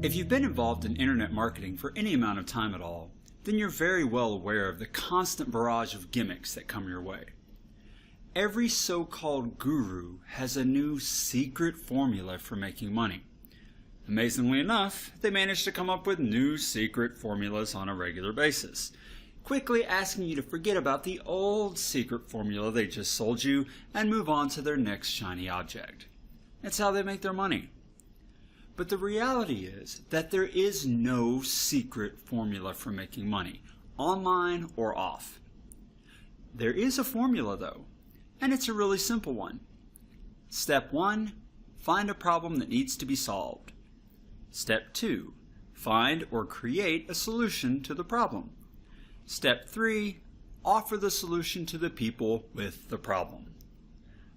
If you've been involved in internet marketing for any amount of time at all, then you're very well aware of the constant barrage of gimmicks that come your way. Every so-called guru has a new secret formula for making money. Amazingly enough, they manage to come up with new secret formulas on a regular basis, quickly asking you to forget about the old secret formula they just sold you and move on to their next shiny object. That's how they make their money. But the reality is that there is no secret formula for making money, online or off. There is a formula though, and it's a really simple one. Step 1, find a problem that needs to be solved. Step 2, find or create a solution to the problem. Step 3, offer the solution to the people with the problem.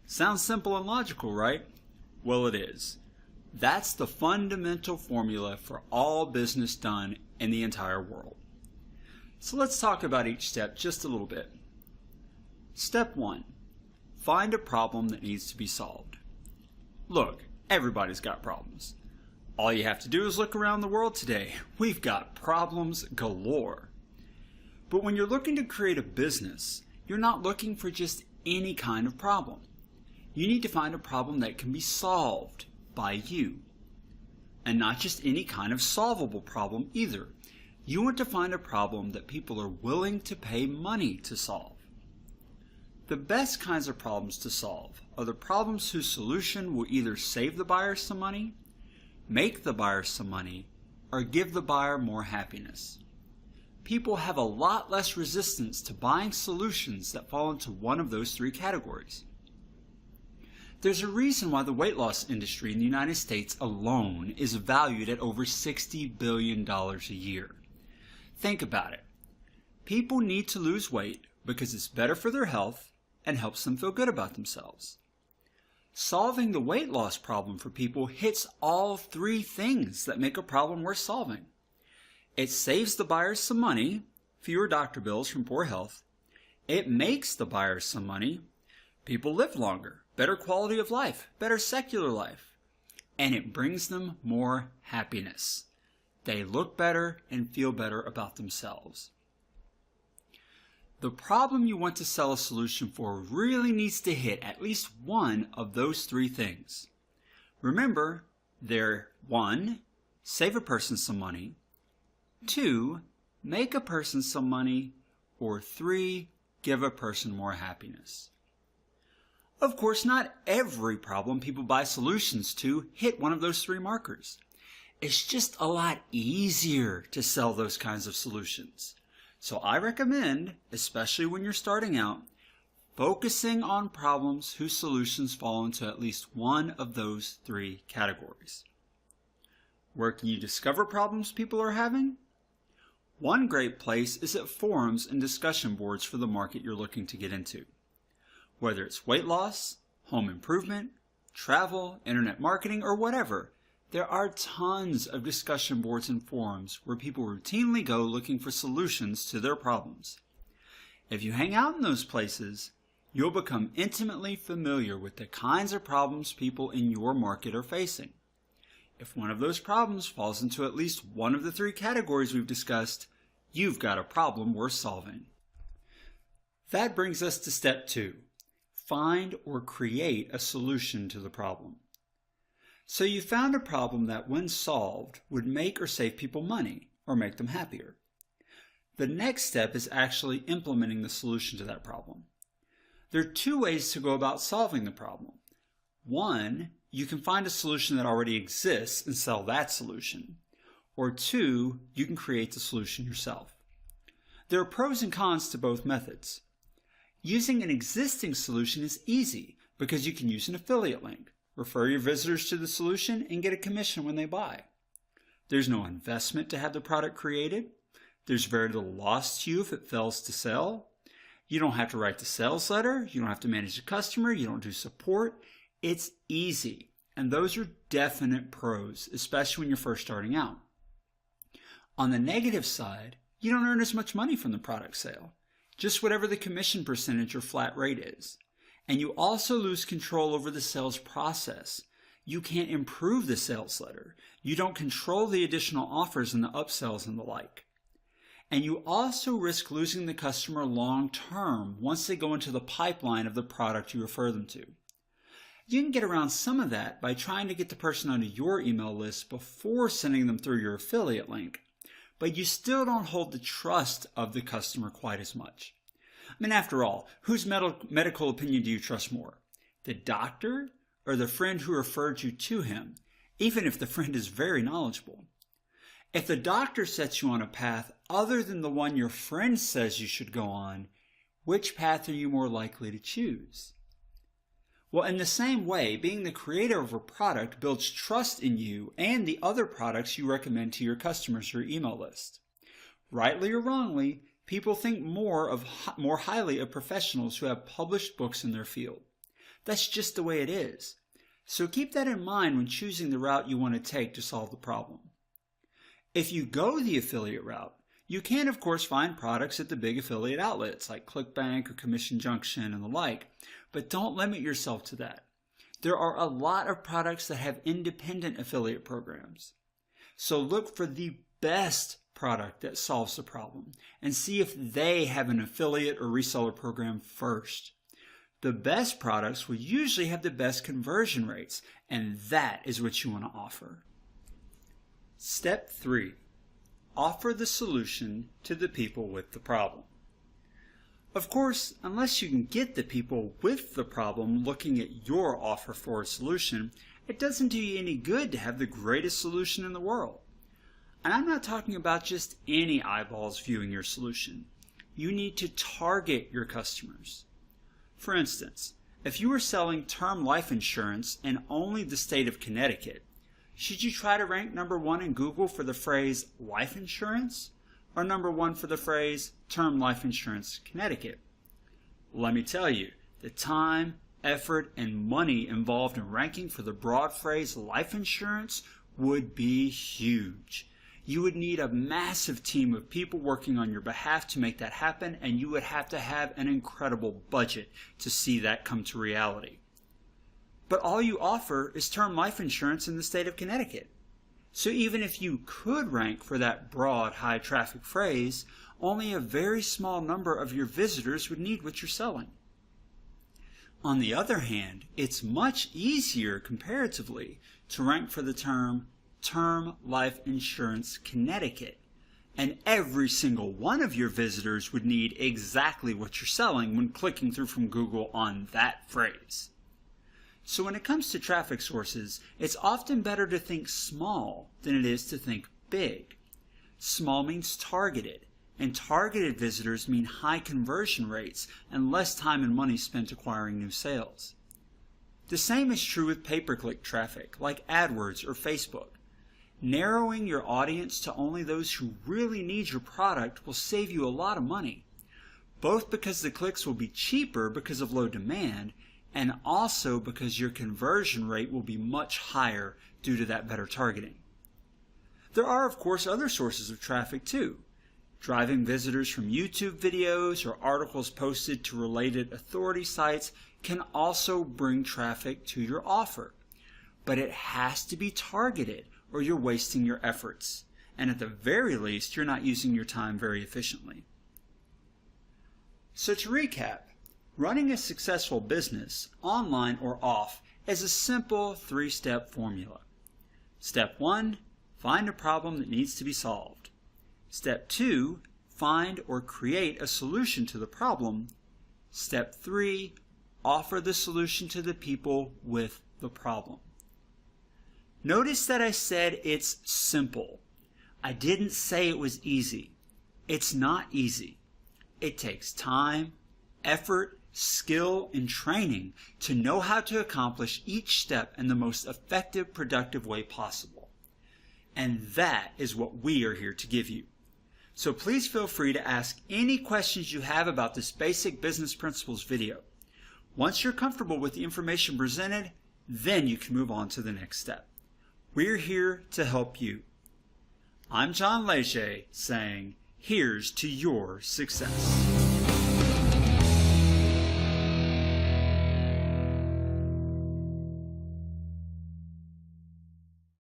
Sounds simple and logical, right? Well, it is. That's the fundamental formula for all business done in the entire world. So let's talk about each step just a little bit. Step 1, find a problem that needs to be solved. Look, everybody's got problems. All you have to do is look around the world today. We've got problems galore. But when you're looking to create a business, you're not looking for just any kind of problem. You need to find a problem that can be solved by you. And not just any kind of solvable problem either. You want to find a problem that people are willing to pay money to solve. The best kinds of problems to solve are the problems whose solution will either save the buyer some money, make the buyer some money, or give the buyer more happiness. People have a lot less resistance to buying solutions that fall into one of those three categories. There's a reason why the weight loss industry in the United States alone is valued at over $60 billion a year. Think about it. People need to lose weight because it's better for their health and helps them feel good about themselves. Solving the weight loss problem for people hits all three things that make a problem worth solving. It saves the buyers some money, fewer doctor bills from poor health. It makes the buyers some money. People live longer, better quality of life, better secular life. And it brings them more happiness. They look better and feel better about themselves. The problem you want to sell a solution for really needs to hit at least one of those three things. Remember, they're 1, save a person some money, 2, make a person some money, or 3, give a person more happiness. Of course, not every problem people buy solutions to hit one of those three markers. It's just a lot easier to sell those kinds of solutions. So I recommend, especially when you're starting out, focusing on problems whose solutions fall into at least one of those three categories. Where can you discover problems people are having? One great place is at forums and discussion boards for the market you're looking to get into. Whether it's weight loss, home improvement, travel, internet marketing, or whatever, there are tons of discussion boards and forums where people routinely go looking for solutions to their problems. If you hang out in those places, you'll become intimately familiar with the kinds of problems people in your market are facing. If one of those problems falls into at least one of the three categories we've discussed, you've got a problem worth solving. That brings us to step 2. Find or create a solution to the problem. So you found a problem that, when solved, would make or save people money or make them happier. The next step is actually implementing the solution to that problem. There are 2 ways to go about solving the problem. 1, you can find a solution that already exists and sell that solution. Or 2, you can create the solution yourself. There are pros and cons to both methods. Using an existing solution is easy because you can use an affiliate link, refer your visitors to the solution, and get a commission when they buy. There's no investment to have the product created. There's very little loss to you if it fails to sell. You don't have to write the sales letter. You don't have to manage the customer. You don't do support. It's easy. And those are definite pros, especially when you're first starting out. On the negative side, you don't earn as much money from the product sale, just whatever the commission percentage or flat rate is. And you also lose control over the sales process. You can't improve the sales letter. You don't control the additional offers and the upsells and the like. And you also risk losing the customer long term once they go into the pipeline of the product you refer them to. You can get around some of that by trying to get the person onto your email list before sending them through your affiliate link, but you still don't hold the trust of the customer quite as much. I mean, after all, whose medical opinion do you trust more? The doctor or the friend who referred you to him, even if the friend is very knowledgeable? If the doctor sets you on a path other than the one your friend says you should go on, which path are you more likely to choose? Well, in the same way, being the creator of a product builds trust in you and the other products you recommend to your customers or email list. Rightly or wrongly, people think more highly of professionals who have published books in their field. That's just the way it is. So keep that in mind when choosing the route you want to take to solve the problem. If you go the affiliate route, you can of course find products at the big affiliate outlets like ClickBank or Commission Junction and the like, but don't limit yourself to that. There are a lot of products that have independent affiliate programs. So look for the best product that solves the problem and see if they have an affiliate or reseller program first. The best products will usually have the best conversion rates, and that is what you want to offer. Step 3. Offer the solution to the people with the problem. Of course, unless you can get the people with the problem looking at your offer for a solution, it doesn't do you any good to have the greatest solution in the world. And I'm not talking about just any eyeballs viewing your solution. You need to target your customers. For instance, if you were selling term life insurance in only the state of Connecticut, should you try to rank number 1 in Google for the phrase life insurance or number 1 for the phrase term life insurance Connecticut? Let me tell you, the time, effort, and money involved in ranking for the broad phrase life insurance would be huge. You would need a massive team of people working on your behalf to make that happen, and you would have to have an incredible budget to see that come to reality. But all you offer is term life insurance in the state of Connecticut. So even if you could rank for that broad, high-traffic phrase, only a very small number of your visitors would need what you're selling. On the other hand, it's much easier comparatively to rank for the term life insurance Connecticut, and every single one of your visitors would need exactly what you're selling when clicking through from Google on that phrase. So when it comes to traffic sources, it's often better to think small than it is to think big. Small means targeted, and targeted visitors mean high conversion rates and less time and money spent acquiring new sales. The same is true with pay-per-click traffic like AdWords or Facebook. Narrowing your audience to only those who really need your product will save you a lot of money, both because the clicks will be cheaper because of low demand, and also because your conversion rate will be much higher due to that better targeting. There are, of course, other sources of traffic too. Driving visitors from YouTube videos or articles posted to related authority sites can also bring traffic to your offer. But it has to be targeted or you're wasting your efforts. And at the very least, you're not using your time very efficiently. So to recap, running a successful business, online or off, is a simple 3-step formula. Step 1, find a problem that needs to be solved. Step 2, find or create a solution to the problem. Step 3, offer the solution to the people with the problem. Notice that I said it's simple. I didn't say it was easy. It's not easy. It takes time, effort, skill, and training to know how to accomplish each step in the most effective, productive way possible. And that is what we are here to give you. So please feel free to ask any questions you have about this basic business principles video. Once you're comfortable with the information presented, then you can move on to the next step. We're here to help you. I'm John Leger saying, here's to your success.